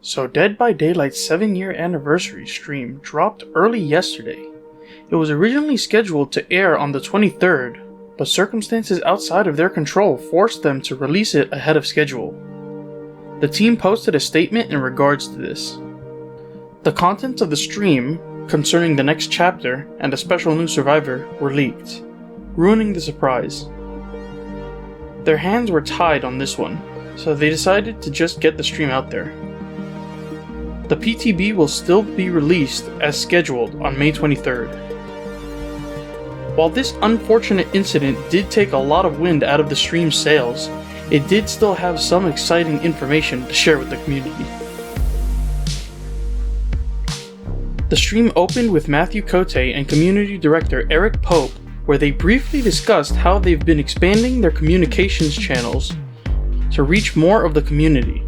So Dead by Daylight's 7-year anniversary stream dropped early yesterday. It was originally scheduled to air on the 23rd, but circumstances outside of their control forced them to release it ahead of schedule. The team posted a statement in regards to this. The contents of the stream, concerning the next chapter and a special new survivor, were leaked, ruining the surprise. Their hands were tied on this one, so they decided to just get the stream out there. The PTB will still be released as scheduled on May 23rd. While this unfortunate incident did take a lot of wind out of the stream's sails, it did still have some exciting information to share with the community. The stream opened with Matthew Cote and community director Eric Pope, where they briefly discussed how they've been expanding their communications channels to reach more of the community,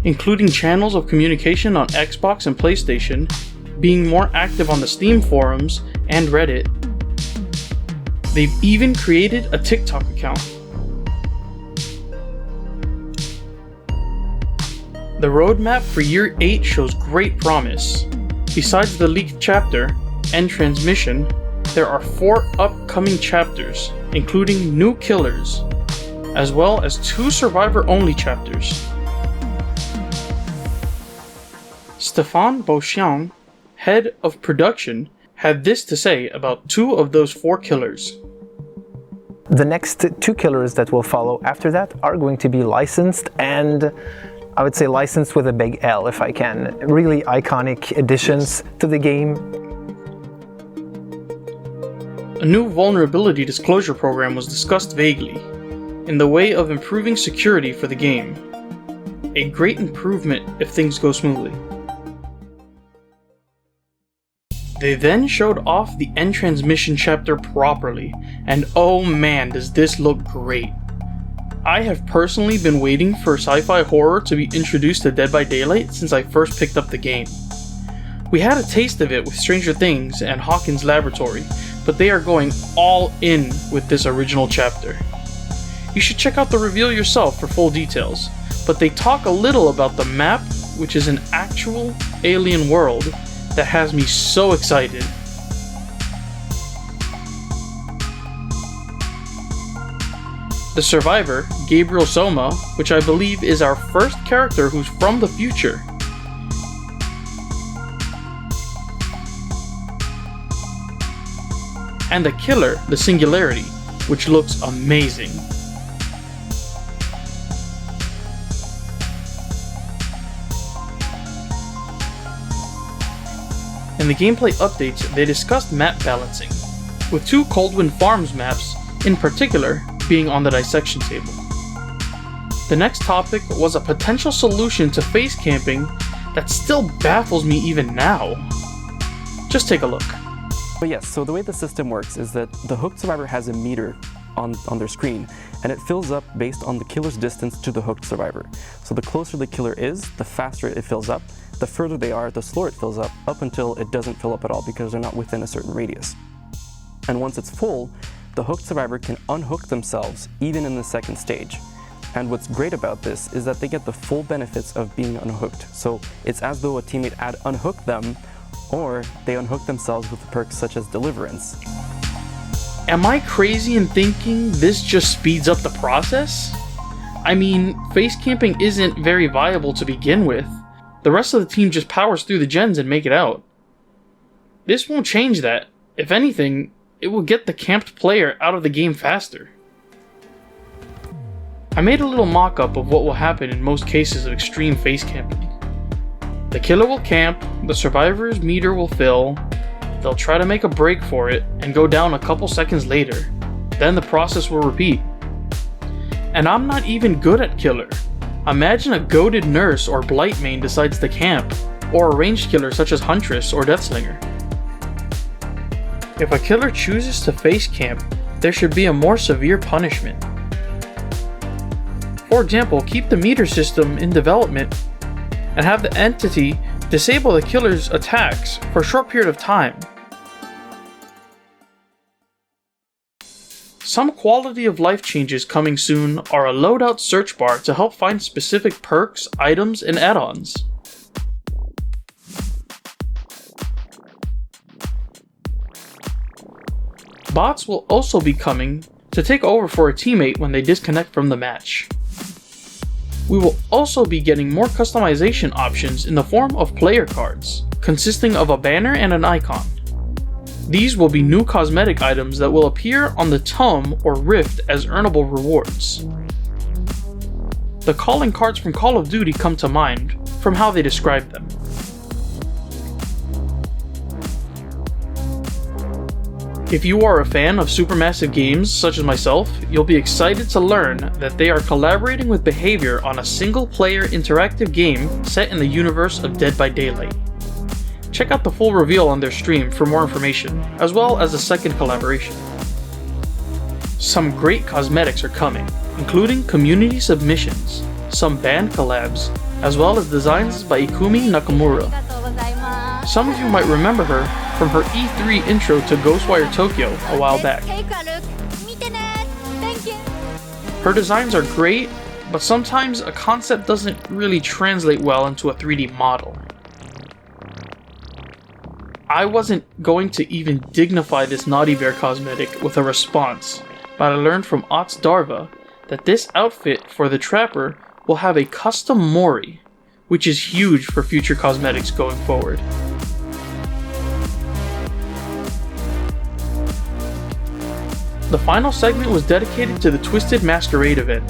including channels of communication on Xbox and PlayStation, being more active on the Steam forums and Reddit. They've even created a TikTok account. The roadmap for Year 8 shows great promise. Besides the leaked chapter and transmission, there are 4 upcoming chapters, including new killers, as well as 2 survivor-only chapters. Stéphane Beauchamp, head of production, had this to say about 2 of those 4 killers. The next 2 killers that will follow after that are going to be licensed, and I would say licensed with a big L if I can. Really iconic additions to the game. A new vulnerability disclosure program was discussed vaguely, in the way of improving security for the game. A great improvement if things go smoothly. They then showed off the end transmission chapter properly, and oh man does this look great. I have personally been waiting for sci-fi horror to be introduced to Dead by Daylight since I first picked up the game. We had a taste of it with Stranger Things and Hawkins Laboratory, but they are going all in with this original chapter. You should check out the reveal yourself for full details, but they talk a little about the map, which is an actual alien world that has me so excited. The survivor, Gabriel Soma, which I believe is our first character who's from the future. And the killer, the Singularity, which looks amazing. In the gameplay updates, they discussed map balancing, with 2 Coldwind Farms maps, in particular, being on the dissection table. The next topic was a potential solution to face camping that still baffles me even now. Just take a look. But yes, so the way the system works is that the hooked survivor has a meter on their screen, and it fills up based on the killer's distance to the hooked survivor. So the closer the killer is, the faster it fills up. The further they are, the slower it fills up until it doesn't fill up at all because they're not within a certain radius. And once it's full, the hooked survivor can unhook themselves even in the second stage. And what's great about this is that they get the full benefits of being unhooked. So it's as though a teammate had unhooked them, or they unhook themselves with perks such as Deliverance. Am I crazy in thinking this just speeds up the process? I mean, face camping isn't very viable to begin with. The rest of the team just powers through the gens and make it out. This won't change that. If anything, it will get the camped player out of the game faster. I made a little mock-up of what will happen in most cases of extreme face camping. The killer will camp, the survivor's meter will fill, they'll try to make a break for it and go down a couple seconds later. Then the process will repeat. And I'm not even good at killer. Imagine a goated nurse or blight main decides to camp, or a ranged killer such as Huntress or Deathslinger. If a killer chooses to face camp, there should be a more severe punishment. For example, keep the meter system in development and have the entity disable the killer's attacks for a short period of time. Some quality of life changes coming soon are a loadout search bar to help find specific perks, items, and add-ons. Bots will also be coming to take over for a teammate when they disconnect from the match. We will also be getting more customization options in the form of player cards, consisting of a banner and an icon. These will be new cosmetic items that will appear on the tome or rift as earnable rewards. The calling cards from Call of Duty come to mind from how they describe them. If you are a fan of supermassive games such as myself, you'll be excited to learn that they are collaborating with Behaviour on a single-player interactive game set in the universe of Dead by Daylight. Check out the full reveal on their stream for more information, as well as a second collaboration. Some great cosmetics are coming, including community submissions, some band collabs, as well as designs by Ikumi Nakamura. Some of you might remember her from her E3 intro to Ghostwire Tokyo a while back. Her designs are great, but sometimes a concept doesn't really translate well into a 3D model. I wasn't going to even dignify this Naughty Bear cosmetic with a response, but I learned from Ots Darva that this outfit for the Trapper will have a custom Mori, which is huge for future cosmetics going forward. The final segment was dedicated to the Twisted Masquerade event.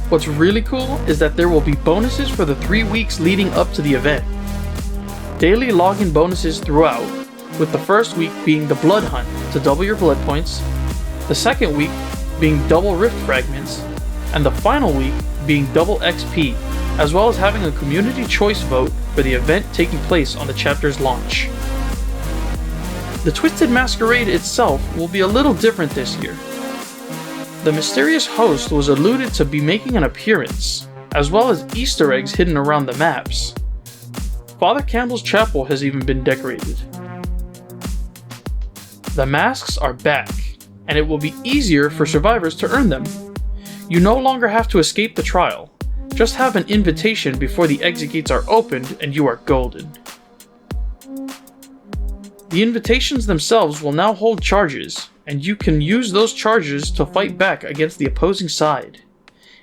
What's really cool is that there will be bonuses for the 3 weeks leading up to the event. Daily login bonuses throughout, with the first week being the Blood Hunt to double your blood points, the second week being double Rift Fragments, and the final week being double XP, as well as having a community choice vote for the event taking place on the chapter's launch. The Twisted Masquerade itself will be a little different this year. The mysterious host was alluded to be making an appearance, as well as Easter eggs hidden around the maps. Father Campbell's chapel has even been decorated. The masks are back, and it will be easier for survivors to earn them. You no longer have to escape the trial. Just have an invitation before the exit gates are opened and you are golden. The invitations themselves will now hold charges, and you can use those charges to fight back against the opposing side.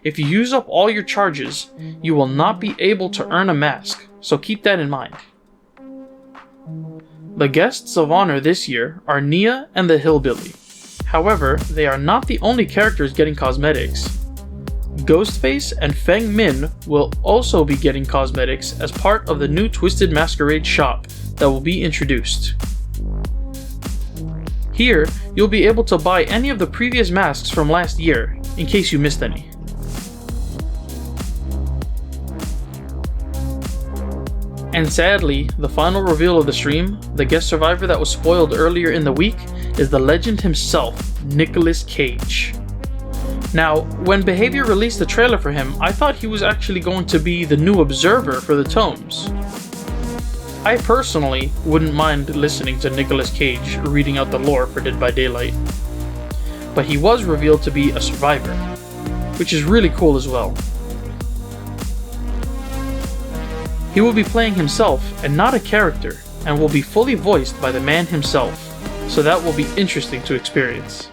If you use up all your charges, you will not be able to earn a mask, so keep that in mind. The guests of honor this year are Nia and the Hillbilly. However, they are not the only characters getting cosmetics. Ghostface and Feng Min will also be getting cosmetics as part of the new Twisted Masquerade shop that will be introduced. Here, you'll be able to buy any of the previous masks from last year, in case you missed any. And sadly, the final reveal of the stream, the guest survivor that was spoiled earlier in the week, is the legend himself, Nicolas Cage. Now, when Behaviour released the trailer for him, I thought he was actually going to be the new observer for the tomes. I personally wouldn't mind listening to Nicolas Cage reading out the lore for Dead by Daylight. But he was revealed to be a survivor, which is really cool as well. He will be playing himself and not a character, and will be fully voiced by the man himself, so that will be interesting to experience.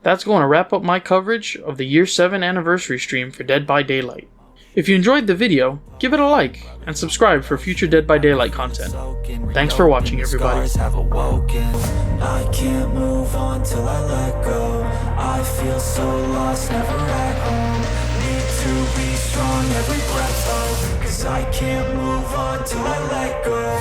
That's going to wrap up my coverage of the Year 7 anniversary stream for Dead by Daylight. If you enjoyed the video, give it a like, and subscribe for future Dead by Daylight content. Thanks for watching, everybody. I can't move on till I let go. I feel so lost, never at home. Need to be strong, every breath, oh, 'cause I can't move on till I let go.